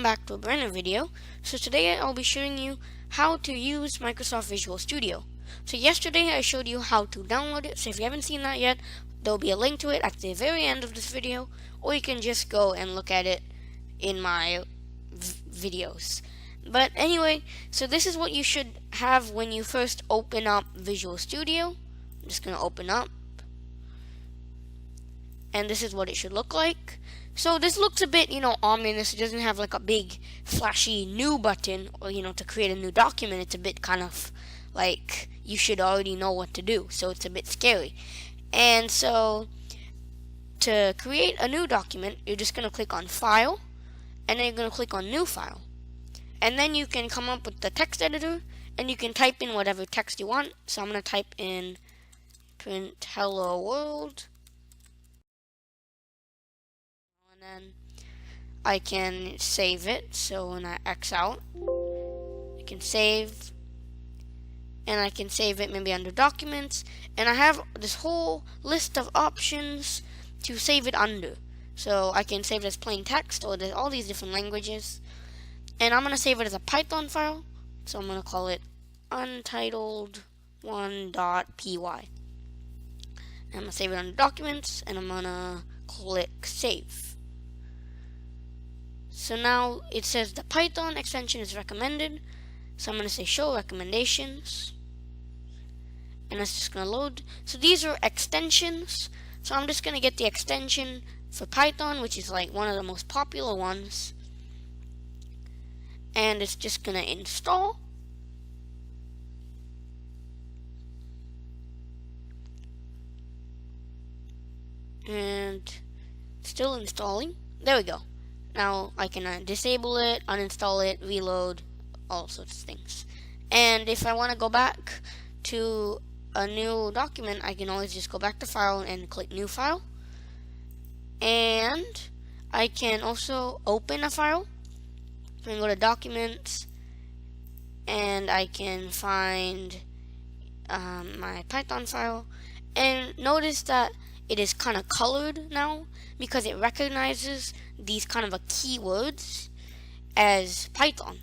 back to a brand new video. So today I'll be showing you how to use Microsoft Visual Studio. So yesterday I showed you how to download it, so if you haven't seen that yet, there'll be a link to it at the very end of this video, or you can just go and look at it in my videos. But anyway, so this is what you should have when you first open up Visual Studio. I'm just going to open up, and this is what it should look like. So this looks a bit, ominous. It doesn't have like a big flashy new button or, to create a new document. It's a bit kind of like you should already know what to do. So it's a bit scary. And so to create a new document, you're just going to click on File, and then you're going to click on New File. And then you can come up with the text editor, and you can type in whatever text you want. So I'm going to type in print hello world. And then I can save it. So when I X out, I can save, and I can save it maybe under documents, and I have this whole list of options to save it under. So I can save it as plain text, or there's all these different languages, and I'm gonna save it as a Python file. So I'm gonna call it untitled1.py. I'm gonna save it under documents, and I'm gonna click save. So now it says the Python extension is recommended. So I'm going to say show recommendations. And it's just going to load. So these are extensions. So I'm just going to get the extension for Python, which is like one of the most popular ones. And it's just going to install. And still installing. There we go. Now I can disable it, uninstall it, reload, all sorts of things. And if I want to go back to a new document, I can always just go back to File and click New File. And I can also open a file. So I can go to Documents, and I can find my Python file. And notice that it is kind of colored now because it recognizes these kind of keywords as Python.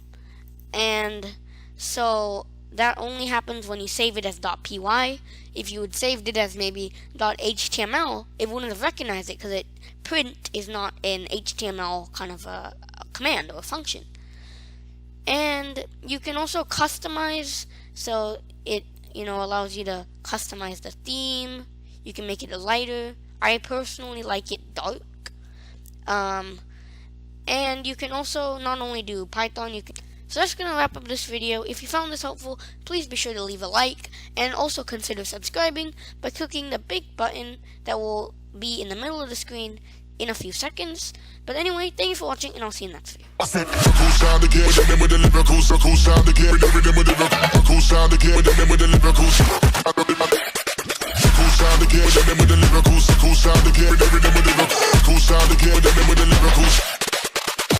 And so that only happens when you save it as .py. If you had saved it as maybe .html, it wouldn't have recognized it because print is not an HTML kind of a command or a function. And you can also customize, so it allows you to customize the theme. You can make it a lighter. I personally like it dark. And you can also not only do Python, so that's going to wrap up this video. If you found this helpful, please be sure to leave a like, and also consider subscribing by clicking the big button that will be in the middle of the screen in a few seconds. But anyway, thank you for watching, and I'll see you next video.